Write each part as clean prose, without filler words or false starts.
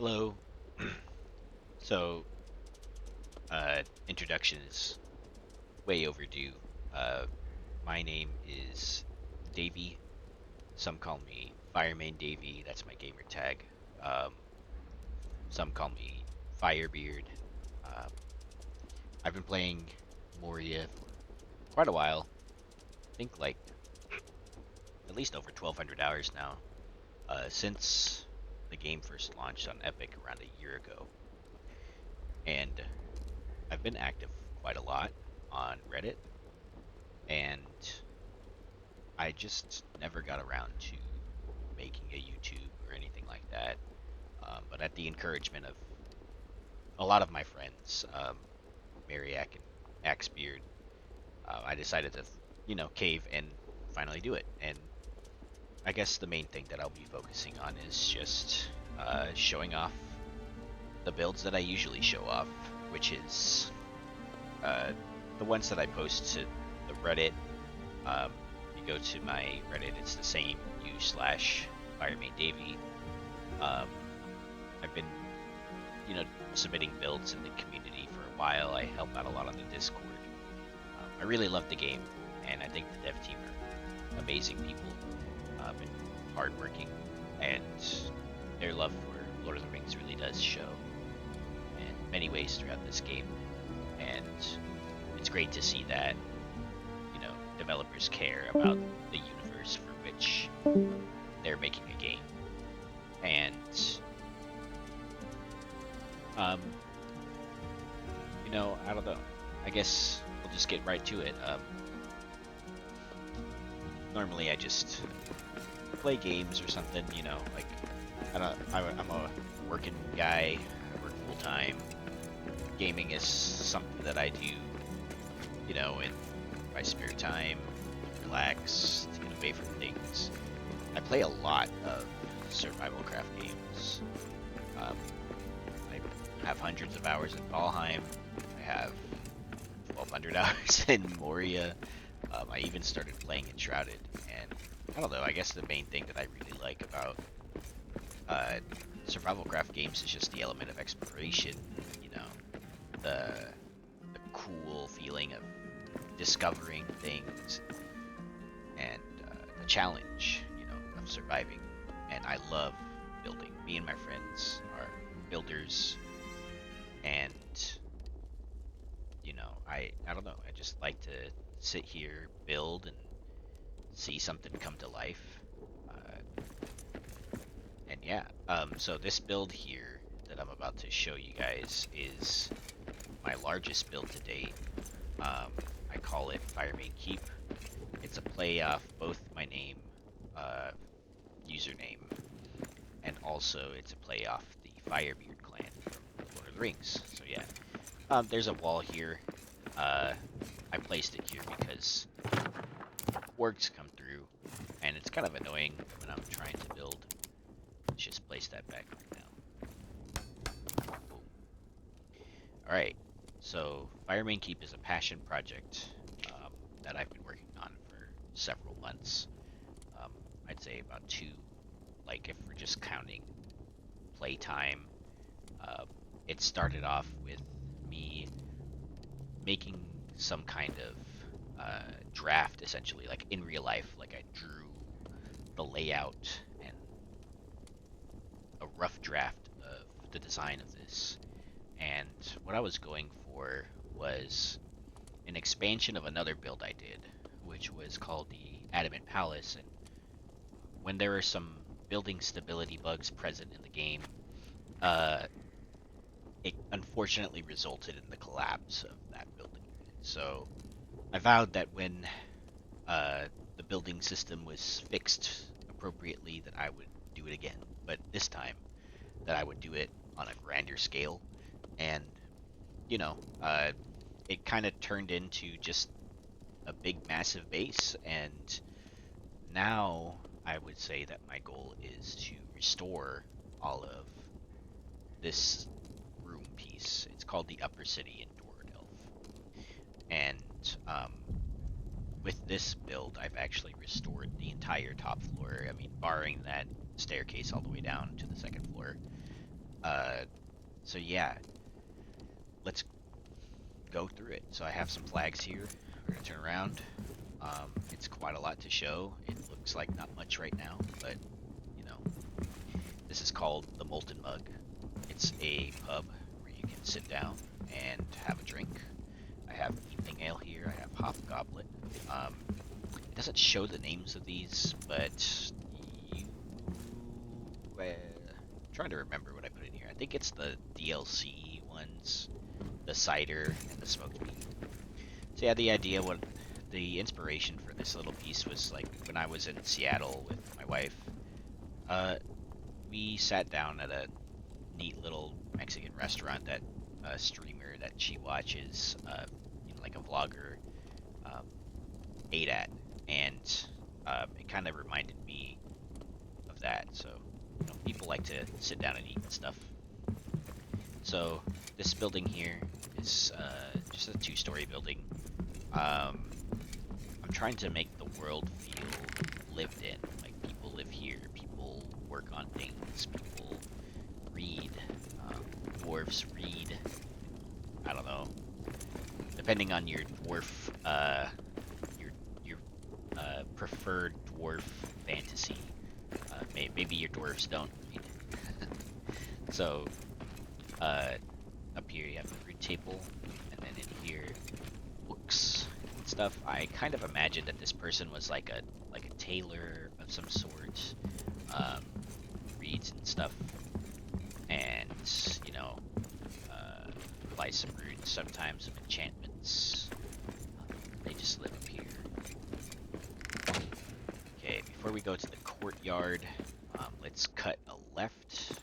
Hello. So, introduction is way overdue. Uh, my name is Davy. Some call me FireManeDavy. That's my gamer tag. Um, some call me Firebeard. Um, I've been playing Moria for quite a while. I think like at least over 1,200 hours now. Since the game first launched on Epic around a year ago, and I've been active quite a lot on Reddit, and I just never got around to making a YouTube or anything like that. But at the encouragement of a lot of my friends, Mariac and Axebeard, I decided to, cave and finally do it. And I guess the main thing that I'll be focusing on is just showing off the builds that I usually show off, which is the ones that I post to the Reddit. You go to my Reddit, it's the same u/FireManeDavy. I've been, submitting builds in the community for a while. I help out a lot on the Discord. I really love the game, and I think the dev team are amazing people and hardworking, and their love for Lord of the Rings really does show in many ways throughout this game. And it's great to see that, developers care about the universe for which they're making a game. And I don't know. I guess we'll just get right to it. Normally I just play games or something, like I'm a working guy. I work full time. Gaming is something that I do, in my spare time, to relax, to get away from things. I play a lot of survival craft games. I have hundreds of hours in Valheim. I have 1,200 hours in Moria. I even started playing Enshrouded, and I don't know. I guess the main thing that I really like about survival craft games is just the element of exploration. The cool feeling of discovering things, and the challenge, of surviving. And I love building. Me and my friends are builders, and I don't know. I just like to sit here, build, and see something come to life. And yeah, so this build here that I'm about to show you guys is my largest build to date. I call it FireMane Keep. It's a play off both my name, username, and also it's a play off the Firebeard clan from Lord of the Rings. So yeah, there's a wall here. I placed it here because orcs come through, and it's kind of annoying when I'm trying to build. Let's just place that back right now. Boom. Alright, so FireMane Keep is a passion project that I've been working on for several months. I'd say about 2, like if we're just counting playtime. It started off with me making some kind of draft, essentially, like in real life. Like I drew the layout and a rough draft of the design of this. And what I was going for was an expansion of another build I did, which was called the Adamant Palace. And when there are some building stability bugs present in the game, it unfortunately resulted in the collapse of that building. So I vowed that when the building system was fixed appropriately, that I would do it again. But this time, that I would do it on a grander scale. And, it kind of turned into just a big, massive base. And now I would say that my goal is to restore all of this room piece. It's called the Upper City in Doradelf. And with this build, I've actually restored the entire top floor. I mean, barring that staircase all the way down to the second floor. Uh, so yeah, let's go through it. So I have some flags here. We're gonna turn around. It's quite a lot to show. It looks like not much right now, but you know, this is called the Molten Mug. It's a pub where you can sit down and have a drink. I have evening ale here. I have Hobgoblin. It doesn't show the names of these, but you. I'm trying to remember what I put in here. I think it's the DLC ones, the cider and the smoked meat. So yeah, the inspiration for this little piece was like when I was in Seattle with my wife. We sat down at a neat little Mexican restaurant that a streamer that she watches, like a vlogger, um, ate at, and it kind of reminded me of that. So, people like to sit down and eat and stuff. So this building here is just a two-story building. I'm trying to make the world feel lived in. Like people live here, people work on things, people read. Dwarves read. I don't know. Depending on your dwarf, your preferred dwarf fantasy, maybe your dwarves don't read. So, up here you have the root table, and then in here, books and stuff. I kind of imagined that this person was like a tailor of some sort, reads and stuff, and applies some runes, sometimes some enchantments. They just live up here. Okay, before we go to the courtyard, let's cut a left.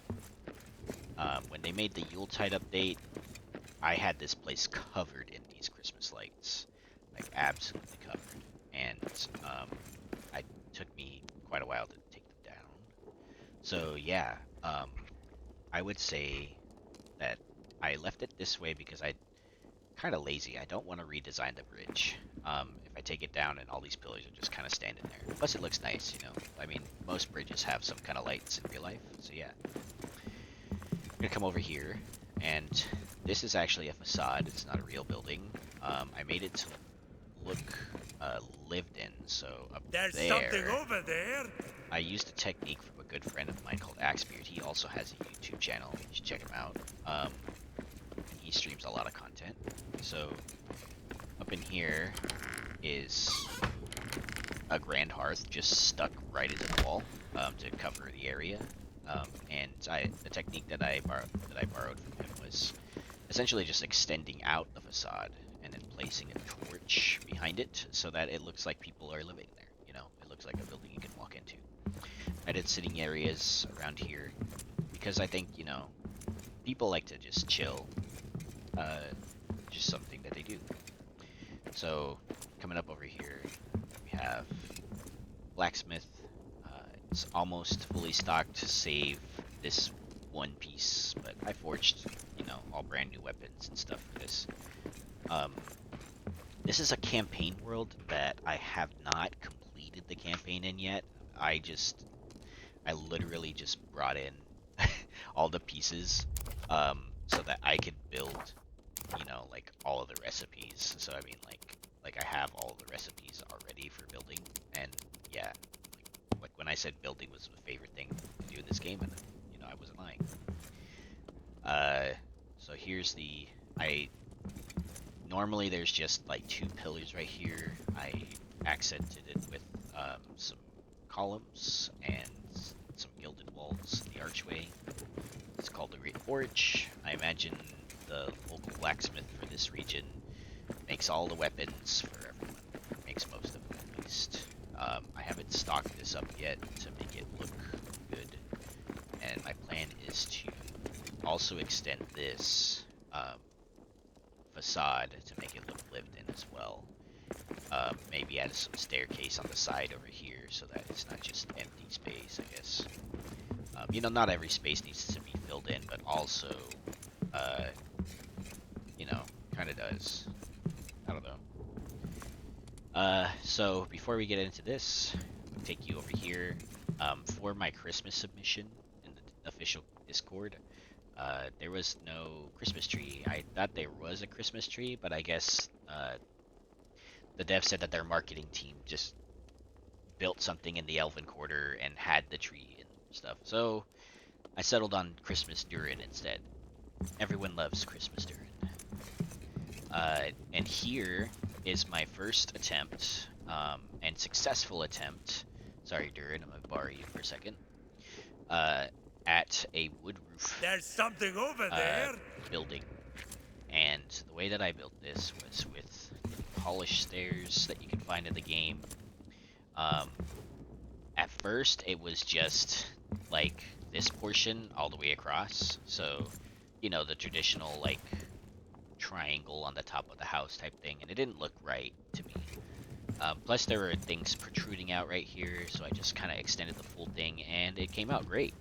When they made the Yuletide update, I had this place covered in these Christmas lights, like absolutely covered, and it took me quite a while to take them down. So yeah, I would say that I left it this way because I kind of lazy. I don't want to redesign the bridge. If I take it down and all these pillars are just kind of standing there. Plus it looks nice, I mean, most bridges have some kind of lights in real life, so yeah. I'm gonna come over here, and this is actually a facade. It's not a real building. I made it to look lived in, so up There's there. something over there. I used a technique from a good friend of mine called Axebeard. He also has a YouTube channel. You should check him out. He streams a lot of content. So up in here is a grand hearth just stuck right into the wall to cover the area. And the technique that I borrowed from him was essentially just extending out the facade and then placing a torch behind it so that it looks like people are living there. It looks like a building you can walk into. I did sitting areas around here because I think, people like to just chill. Just something that they do. So, coming up over here, we have blacksmith. It's almost fully stocked to save this one piece, but I forged, all brand new weapons and stuff for this. This is a campaign world that I have not completed the campaign in yet. I literally just brought in all the pieces, so that I could build, like all of the recipes. So I mean, like I have all the recipes already for building, and yeah, like when I said building was my favorite thing to do in this game, and I wasn't lying. So here's normally there's just like two pillars right here. I accented it with some columns and some gilded walls in the archway. It's called the Great Forge. I imagine the local blacksmith for this region makes all the weapons for everyone. Makes most of them, at least. I haven't stocked this up yet to make it look good. And my plan is to also extend this facade to make it look lived in as well. Maybe add some staircase on the side over here so that it's not just empty space, I guess. Not every space needs to be filled in, but also, kind of does. I don't know. So before we get into this, I'll take you over here. For my Christmas submission in the official Discord, There was no Christmas tree. I thought there was a Christmas tree, but I guess the dev said that their marketing team just built something in the Elven Quarter and had the tree and stuff. So I settled on Xmas Durin instead. Everyone loves Xmas Durin. And here is my first attempt, and successful attempt. Sorry, Durin, I'm gonna borrow you for a second. At a wood roof. There's something over there. Building. And the way that I built this was with polished stairs that you can find in the game. At first, it was just like this portion all the way across. So, you know, the traditional like triangle on the top of the house type thing, and it didn't look right to me. Plus, there were things protruding out right here, so I just kind of extended the full thing, and it came out great.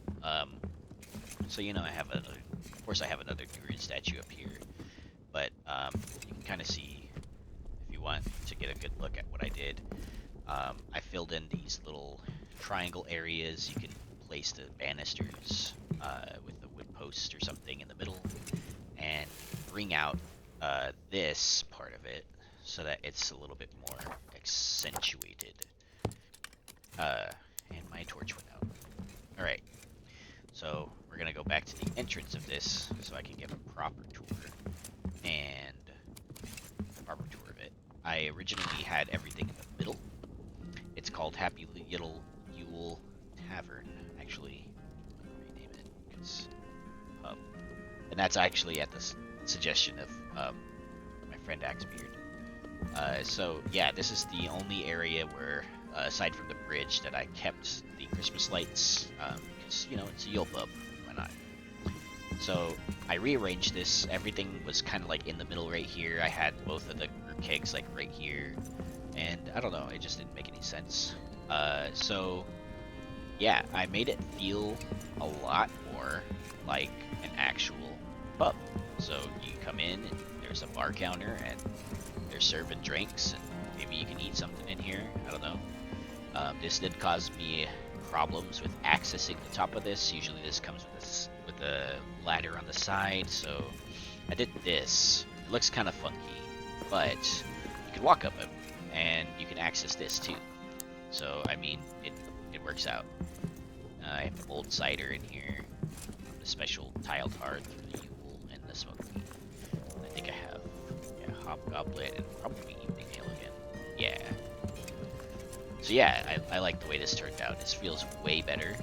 So you know, of course, I have another Durin statue up here, but you can kind of see if you want to get a good look at what I did. I filled in these little triangle areas. You can place the banisters with the wood post or something in the middle, and bring out this part of it so that it's a little bit more accentuated. And my torch went out. Alright, so we're gonna go back to the entrance of this so I can give a proper tour. And a proper tour of it. I originally had everything in the middle. It's called Happy Little Yule Tavern, actually. Rename it, because pub. And that's actually at the suggestion of my friend Axebeard. So yeah, this is the only area where, aside from the bridge, that I kept the Christmas lights, because, you know, it's a Yule Pub, why not? So I rearranged this. Everything was kind of like in the middle right here. I had both of the group kegs like right here, and I don't know, it just didn't make any sense. So yeah, I made it feel a lot more like an actual pub. So you come in and there's a bar counter and they're serving drinks, and maybe you can eat something in here. I don't know. This did cause me problems with accessing the top of this. Usually this comes with a ladder on the side, so I did this. It looks kind of funky, but you can walk up it and you can access this too. So I mean, it works out. I have the old cider in here, the special tiled hearth for the Yule, and the smoke meat. I think I have hobgoblet and probably evening ale again. Yeah. So yeah, I like the way this turned out. This feels way better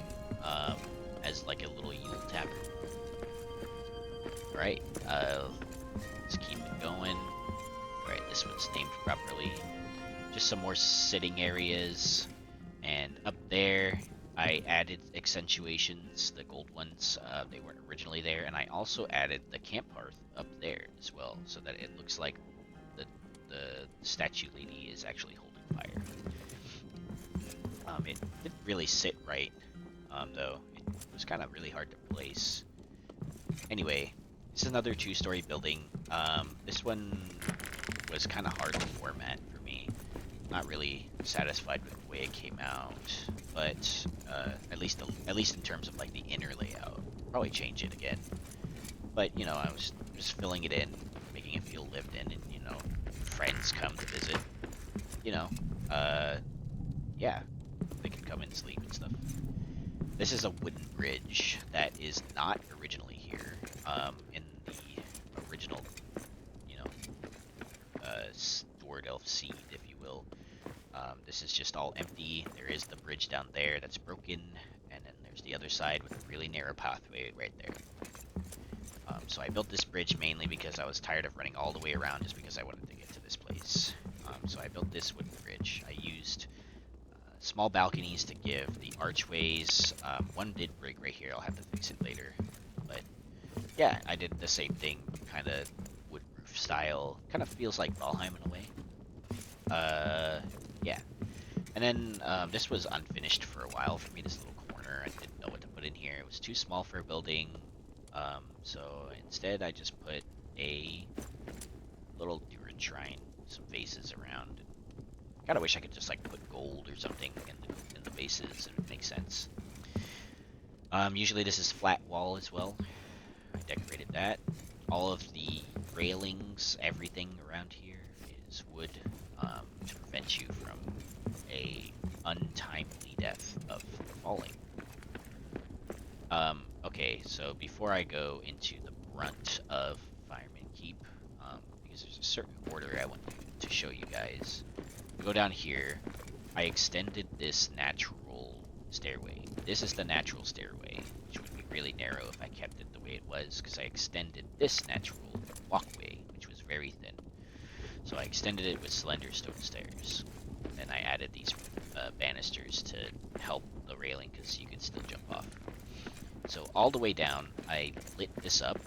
as like a little Yule tavern. Alright, let's keep it going. Alright, this one's named properly. Just some more sitting areas. And up there, I added accentuations, the gold ones. They weren't originally there. And I also added the camp hearth up there as well, so that it looks like the statue lady is actually holding fire. It didn't really sit right, though. It was kind of really hard to place. Anyway, this is another two-story building. This one was kind of hard to format for me. Not really satisfied with the way it came out, but at least in terms of like the inner layout, probably change it again. But you know, I was just filling it in, making it feel lived in, and you know, friends come to visit. You know, yeah, they can come and sleep and stuff. This is a wooden bridge that is not originally here. In the original, you know, stored elf seed, if you will. This is just all empty. There is the bridge down there that's broken, and then there's the other side with a really narrow pathway right there. So I built this bridge mainly because I was tired of running all the way around just because I wanted to get to this place. So I built this wooden bridge. I used small balconies to give the archways. One did break right here. I'll have to fix it later. But yeah, I did the same thing, kind of wood roof style. Kind of feels like Valheim in a way. Yeah. And then this was unfinished for a while for me, this little corner. I didn't know what to put in here. It was too small for a building. So instead I just put a little Durin shrine, some vases around. Kinda wish I could just like put gold or something in the vases. It would make sense. Usually this is flat wall as well. I decorated that. All of the railings, everything around here is wood to prevent you from a untimely death of falling. Okay, so before I go into the brunt of FireMane Keep, because there's a certain order I want to show you guys. Go down here. I extended this natural stairway. This is the natural stairway, which would be really narrow if I kept it the way it was, because I extended this natural walkway, which was very thin. So I extended it with slender stone stairs. And I added these banisters to help the railing, because you could still jump off. So all the way down, I lit this up,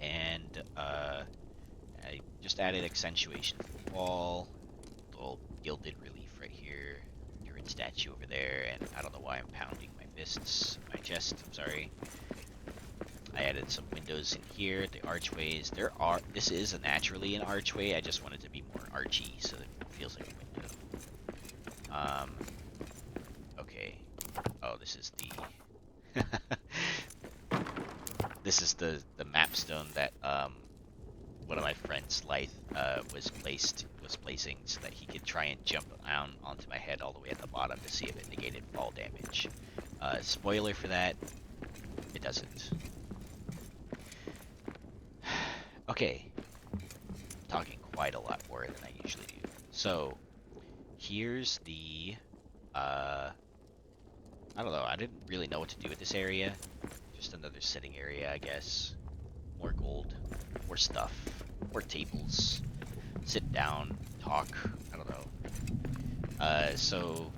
and I just added accentuation to the wall, little gilded relief right here, Durin statue over there, and I don't know why I'm pounding my chest, I'm sorry. I added some windows in here, the archways. This is naturally an archway, I just want it to be more archy so that it feels like a window. Okay. Oh, this is the this is the map stone that one of my friends, Lythe, was placing so that he could try and jump down onto my head all the way at the bottom to see if it negated fall damage. Spoiler for that, it doesn't. Okay, talking quite a lot more than I usually do. So here's the I don't know, I didn't really know what to do with this area. Just another sitting area, I guess. More gold, more stuff, more tables. Sit down, talk, I don't know. So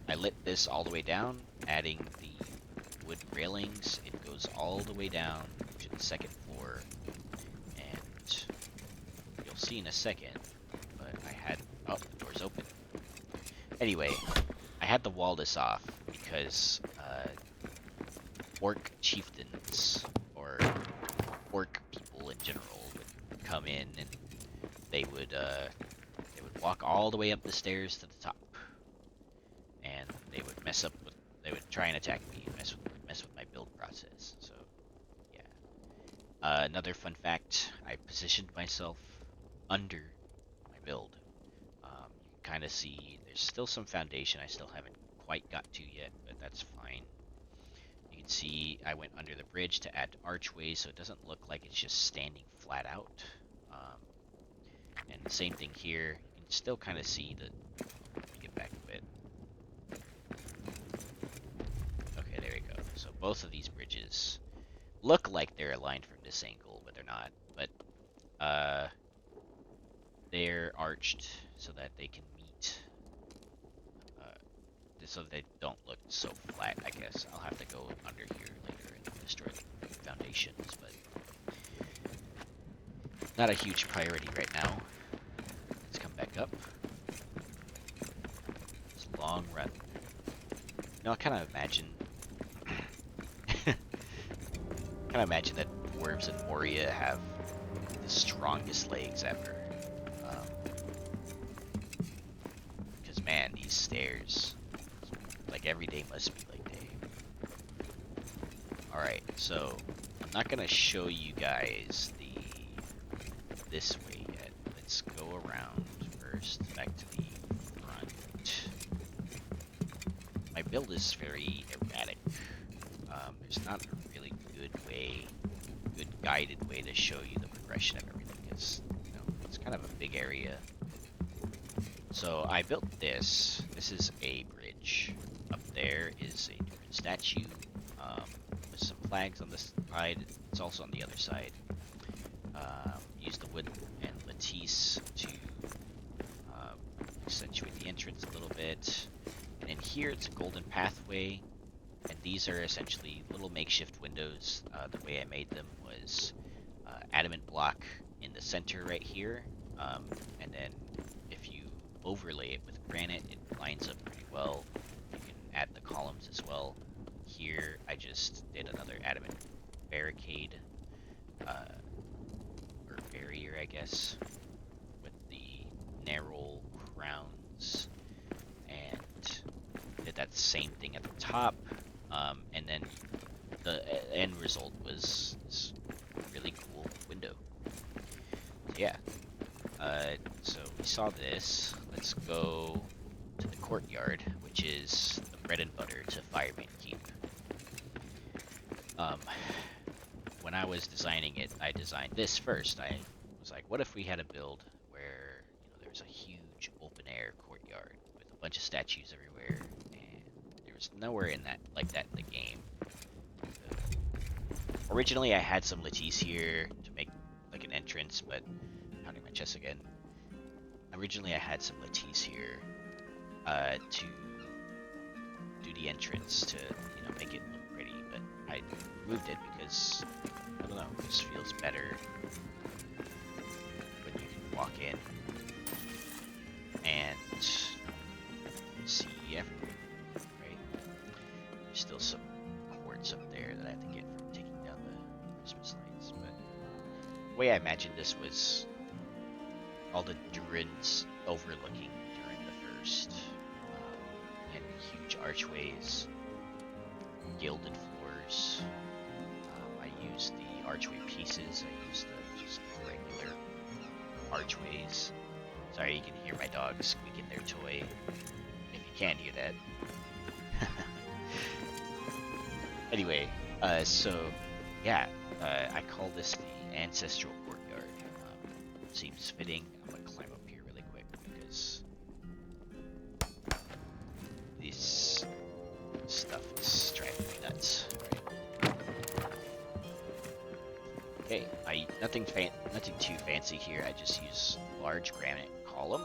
I lit this all the way down, adding the wood railings. It goes all the way down to the second floor. And you'll see in a second, but oh, the door's open. Anyway, I had to wall this off because orc chieftains, or orc people in general, would come in and they would walk all the way up the stairs to the top, and they would they would try and attack me and mess with my build process. So yeah. Another fun fact: I positioned myself under my build. You can kind of see there's still some foundation I still haven't quite got to yet, but that's fine. You can see I went under the bridge to add archways so it doesn't look like it's just standing flat out. And the same thing here. You can still kind of see the... Let me get back a bit. Okay, there we go. So both of these bridges look like they're aligned from this angle, but they're not. But they're arched so that they can meet, so they don't look so flat, I guess. I'll have to go under here later and destroy the foundations, but not a huge priority right now. Let's come back up. It's a long run. You know, I kind of imagine that dwarves in Moria have the strongest legs ever. Because man, these stairs, like every day must be like day. Alright, so I'm not gonna show you guys this way yet. Let's go around first, back to the front. My build is very erratic. There's not a really good guided way to show you the progression of everything, because you know, it's kind of a big area. So I built this. This is a bridge. Up there is a different statue with some flags on this side. It's also on the other side. Use the wood and lattice to accentuate the entrance a little bit. And in here it's a golden pathway. And these are essentially little makeshift windows. The way I made them was adamant block in the center right here. And then if you overlay it with granite, it lines up pretty well. You can add the columns as well. Here I just did another adamant barricade, or barrier, I guess, with the narrow crowns, and did that same thing at the top. And then the end result was this really cool window. So yeah. So we saw this. Let's go to the courtyard, which is the bread and butter to FireMane Keep. When I was designing it, I designed this first. I was like, what if we had a build where there was a huge open air courtyard with a bunch of statues everywhere, and there was nowhere in that like that in the game. Originally, I had some lattice here to make like an entrance, but pounding my chest again. Originally, I had some lattice here to do the entrance to make it look pretty, but I removed it because I don't know, it just feels better when you can walk in and see everything, right? There's still some cords up there that I have to get from taking down the Christmas lights, but the way I imagined this was all the Durins overlooking during the first, and huge archways, gilded floors. I used the archway pieces. I used the just regular archways. Sorry, you can hear my dog squeaking their toy. If you can't hear that. Anyway, so yeah, I call this the Ancestral Courtyard. Seems fitting. I'm gonna climb up here really quick because this stuff is driving me nuts. Right? Okay, nothing too fancy here. I just use large granite column,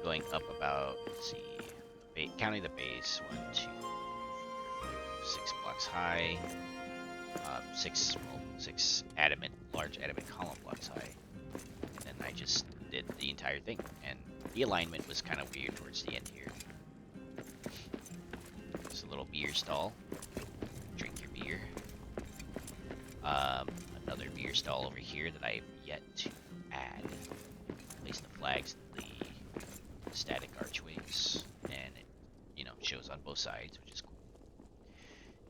going up about, let's see, counting the base, 1, 2, 3, 4, 5, 6 blocks high, 6 large adamant column blocks high. I just did the entire thing, and the alignment was kind of weird towards the end here. There's a little beer stall. Drink your beer. Another beer stall over here that I have yet to add. Place the flags in the static archways, and it shows on both sides, which is cool.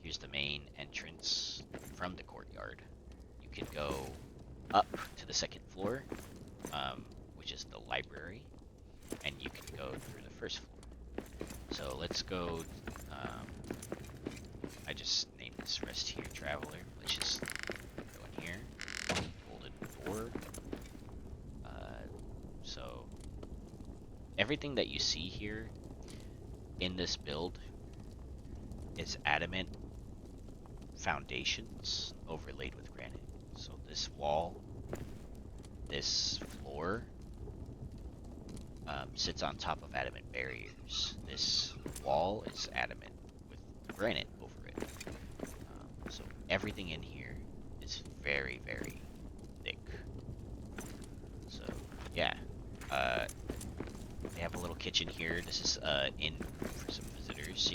Here's the main entrance from the courtyard. You can go up to the second floor, which is the library, and you can go through the first floor. So let's go, I just named this Rest Here Traveler. Let's just go in here, golden door. So everything that you see here in this build is adamant foundations overlaid with granite. So this wall, this floor, sits on top of adamant barriers. This wall is adamant with granite over it. So everything in here is very, very thick. So yeah, they have a little kitchen here. This is in for some visitors,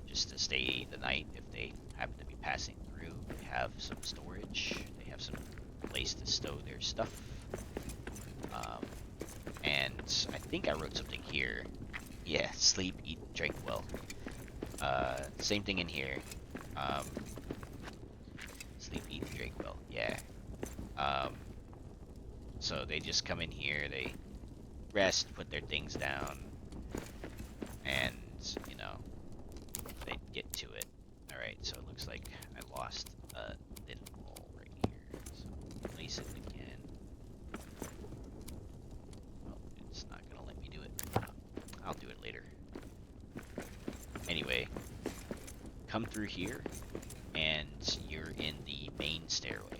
just to stay the night if they happen to be passing through. They have some storage. They have some place to stow their stuff. And I think I wrote something here. Yeah, sleep, eat, drink well. Same thing in here. Sleep, eat, drink well. Yeah. So they just come in here, they rest, put their things down, and, they get to it. Alright, so it looks like I lost a thin wall right here. So place it again. Oh, it's not gonna let me do it. I'll do it later. Anyway, come through here, and you're in the main stairway.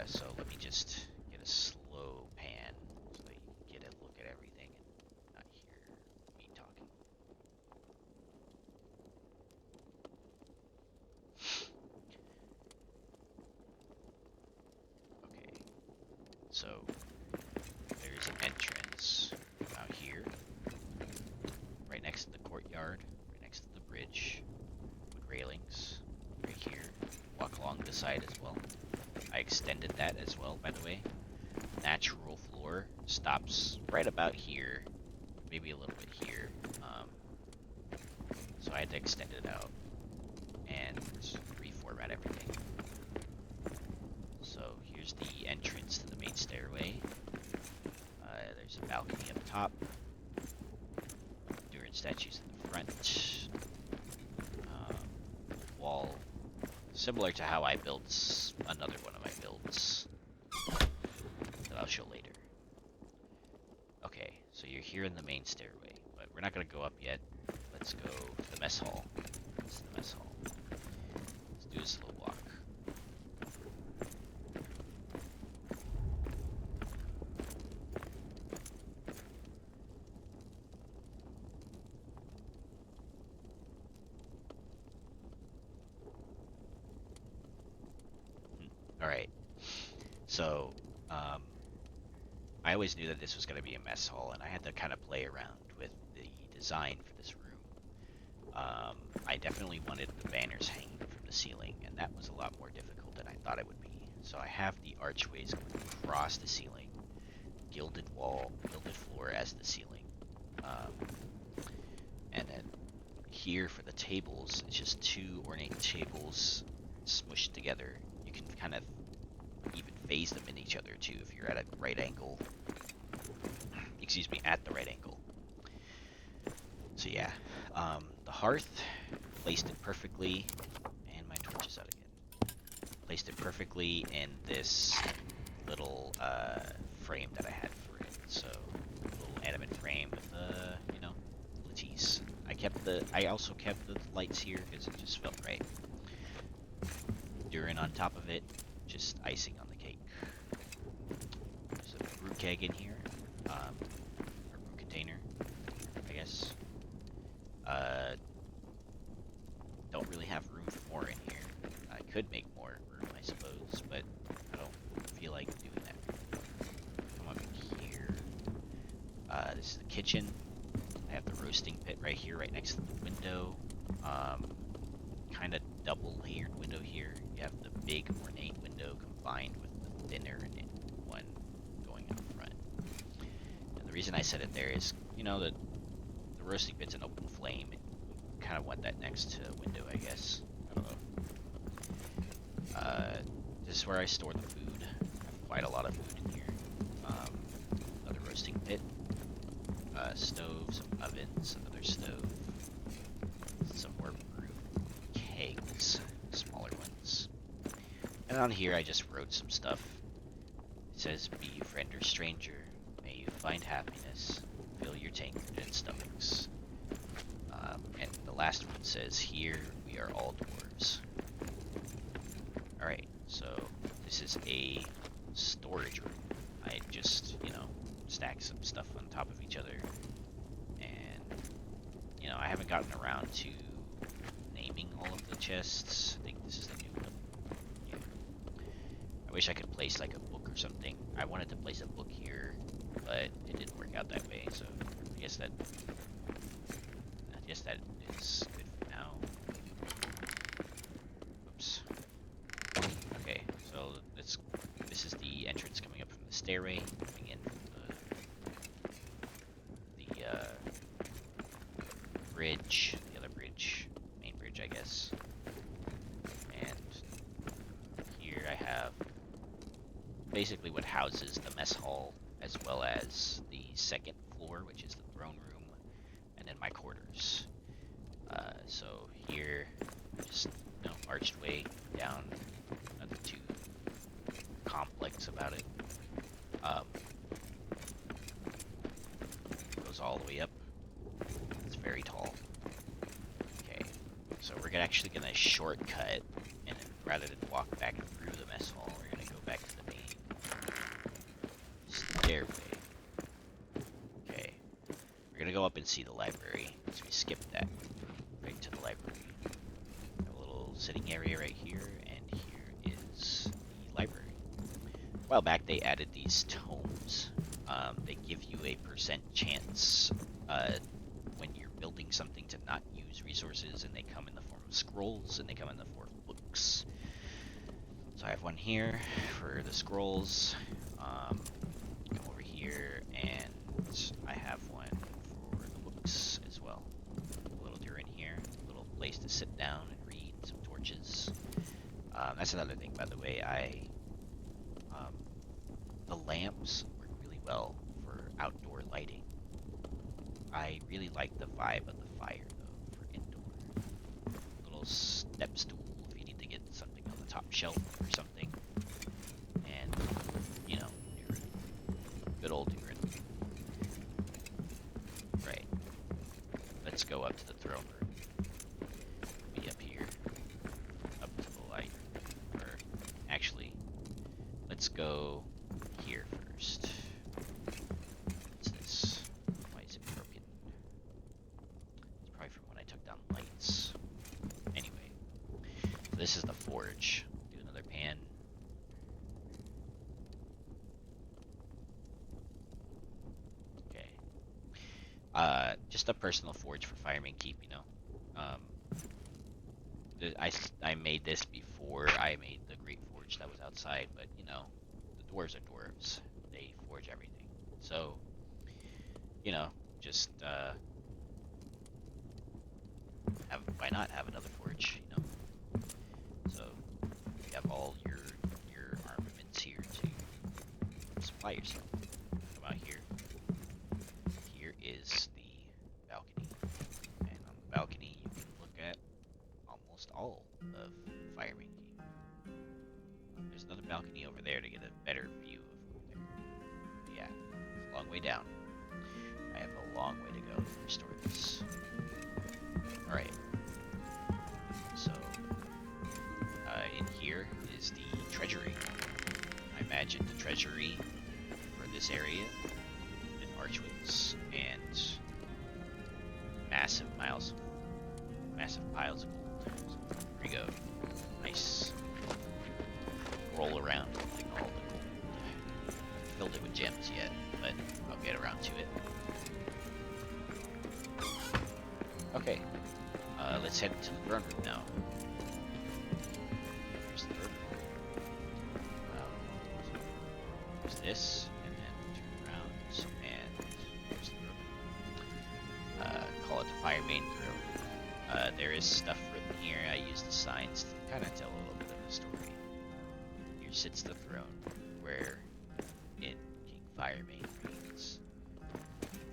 So let me just get a slow pan so that you get a look at everything and not hear me talking. Okay, so there's an entrance out here, right next to the courtyard, right next to the bridge, with railings, right here. Walk along the side as well. I extended that as well, by the way. Natural floor stops right about here, maybe a little bit here. So I had to extend it out. And main stairway. There's a balcony up top. Durin statues in the front. Wall, similar to how I built another one of my builds that I'll show later. Okay, so you're here in the main stairway, but we're not going to go up yet. Let's go to the mess hall. This is the mess hall. Let's do a slow walk. Alright, so I always knew that this was going to be a mess hall, and I had to kind of play around with the design for this room. I definitely wanted the banners hanging from the ceiling, and that was a lot more difficult than I thought it would be. So I have the archways going across the ceiling, gilded wall, gilded floor as the ceiling. And then here for the tables, it's just two ornate tables smushed together. You can kind of even phase them in each other too if you're at a right angle. Excuse me, at the right angle. So yeah, the hearth, placed it perfectly, and my torch is out again. Placed it perfectly in this little frame that I had for it. So a little adamant frame with you know, lattice. I also kept the lights here because it just felt right. Durin on top of it, just icing on the cake. There's a brew keg in here, or brew container, I guess. Don't really have room for more in here. I could make more room, I suppose, but I don't feel like doing that. Come up here. This is the kitchen. I have the roasting pit right here, right next to the window. Kind of double layered window here. You have the big ornate window combined with the thinner one going out front. And the reason I set it there is, you know, the roasting pit's an open flame. You kind of want that next to a window, I guess. I don't know. This is where I store the food. I have quite a lot of food in here. Another roasting pit. Stove, some ovens, another stove. Some more brew kegs, smaller ones. And on here I just wrote some stuff. It says, be you friend or stranger, may you find happiness, fill your tankard and stomachs. And the last one says, here we are all dwarves. Alright, so this is a storage room. I just, you know, stack some stuff on top of each other. And, you know, I haven't gotten around to naming all of the chests. I think this is the new one. Yeah. I wish I could place like a book or something. I wanted to place a book here, but it didn't work out that way, so I guess that is good for now. Oops. Okay, so this is the entrance coming up from the stairway, coming in from the bridge, the other bridge, main bridge, I guess. And here I have basically what houses the mess hall, as well as the second floor, which is the throne room, and then my quarters. So here, just, you know, arched way down, nothing too complex about it. Goes all the way up. It's very tall. Okay, so we're actually gonna shortcut, and then rather than walk back through the mess hall, we're gonna go back to the main stairway. Okay, we're gonna go up and see the library, so we skipped that. Right to the library. A little sitting area right here, and here is the library. A while back they added these tomes. They give you a % chance when you're building something to not use resources, and they come in the form of scrolls, and they come in the form of books. So I have one here for the scrolls. Come over here, and I have one for the books as well. A little Durin here, a little place to sit down and read, some torches. That's another thing, by the way. the lamps work really well for outdoor lighting. I really like the vibe of the fire though for indoor. Little step stool if you need to get something on the top shelf or something. And, you know, Durin. Good old Durin. Right. Let's go up to the throne room. Be up here. Up to the light. Or, actually, let's go here first. What's this? Why is it broken? It's probably from when I took down lights. Anyway, so this is the forge. Do another pan. Okay. Just a personal forge for FireMane Keep, you know. I made this before I made the Great Forge that was outside, but you know, the dwarves are dwarves. They forge everything. So, you know, just why not have another forge, you know? So you have all your armaments here to supply yourself. Come out here. Here is the balcony, and on the balcony you can look at almost all of FireMane Keep. There's another balcony over there to get a better view of over there. Yeah, it's a long way down. I have a long way to go to restore this. Alright. So, in here is the Treasury. I imagine the Treasury for this area, and archways, and massive piles of gold. So, here we go. Nice. Roll around like all the gold. I filled it with gems yet, but I'll get around to it. Okay, let's head to the throne room now. Here's the throne room. So there's this, and then turn around, and here's the throne room. Call it the FireMane throne. There is stuff written here. I use the signs to kind of tell a little bit of the story. Here sits the throne, where in King FireMane reigns.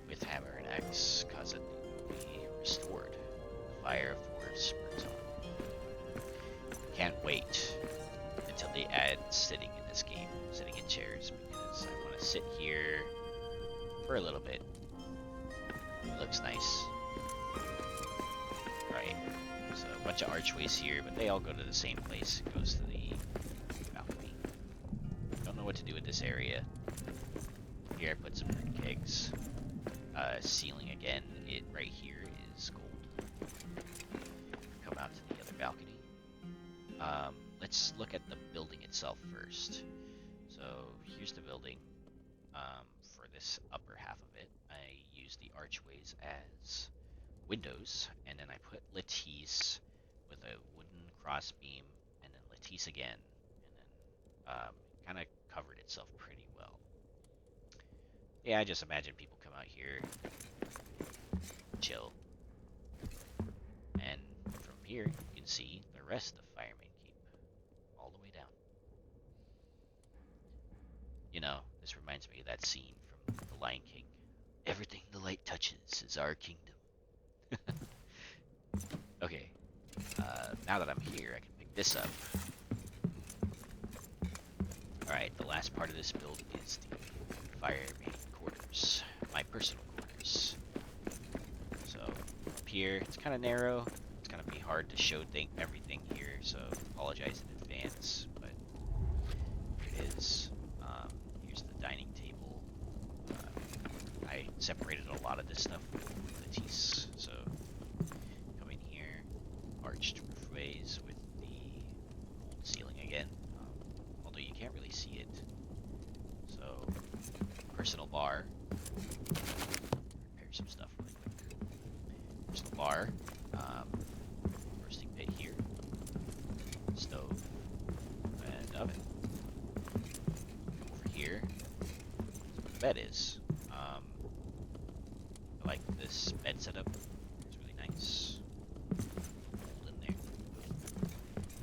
With hammer and axe, cause it to be restored. The fire of dwarves burns on. Can't wait until they add sitting in this game, sitting in chairs, because I want to sit here for a little bit. It looks nice. Right, so a bunch of archways here, but they all go to the same place. It goes to the balcony. Don't know what to do with this area. Here I put some red kegs. Ceiling again, it right here is gold. Come out to the other balcony. Let's look at the building itself first. So here's the building. For this upper half of it, I use the archways as windows, and then I put lattice with a wooden crossbeam, and then lattice again, and then kind of covered itself pretty well. Yeah, I just imagine people come out here, chill, and from here you can see the rest of FireMane Keep, all the way down. You know, this reminds me of that scene from The Lion King. Everything the light touches is our kingdom. Okay, now that I'm here, I can pick this up. Alright, the last part of this build is the FireMane quarters, my personal quarters. So, up here, it's kind of narrow. It's going to be hard to show everything here, so apologize in advance, but here it is. Here's the dining table. I separated a lot of this stuff with lattice, so come in here, arched roofways with the gold ceiling again, although you can't really see it. So, personal bar. Prepare some stuff really quick. Personal bar. Roasting pit here. Stove. And oven. Over here. That's where the bed is. I like this bed setup. It's really nice. Hold in there.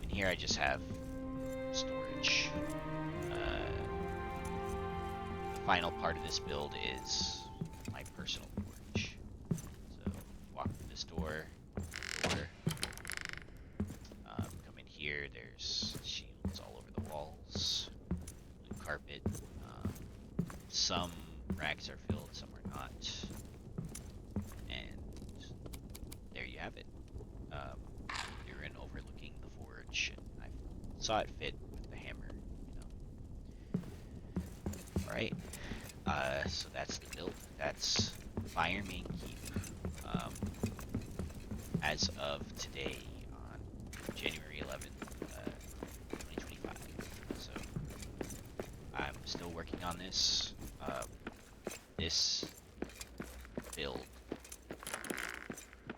In here I just have storage. final part of this build is my personal porch. So walk through this door, come in here. There's shields all over the walls, blue carpet. Some racks are filled, some are not, and there you have it. You're in overlooking the forge. I saw it fit with the hammer, All right. So that's the build. That's FireMane Keep. As of today, on January 11th, 2025. So I'm still working on this. This build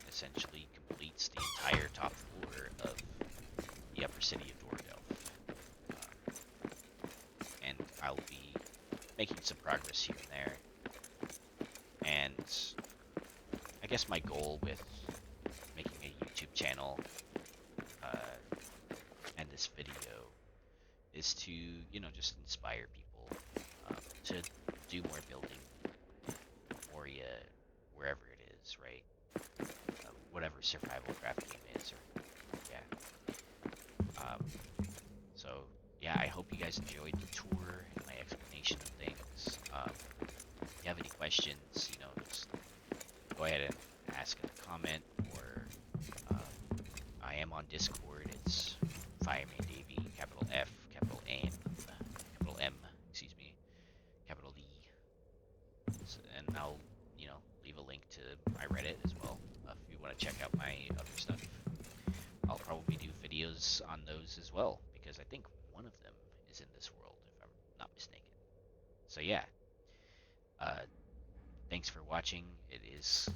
essentially completes the entire top floor of the upper city of Dordelf. And I'll be making some progress here and there. And I guess my goal with making a YouTube channel and this video is to, just inspire people to do more building Moria, wherever it is, right? Whatever survival craft game is, or yeah. So yeah, I hope you guys enjoyed the tour and my explanation of things. If you have any questions, just go ahead and ask in the comment, or I am on Discord. It's FireManeDavy, capital F, capital M, excuse me, capital D. So, and I'll, leave a link to my Reddit as well if you want to check out my other stuff. I'll probably do videos on those as well, because I think one of them is in this world, if I'm not mistaken. So yeah, thanks for watching. It is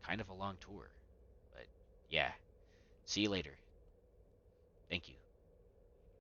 kind of a long tour, but yeah, see you later. Thank you.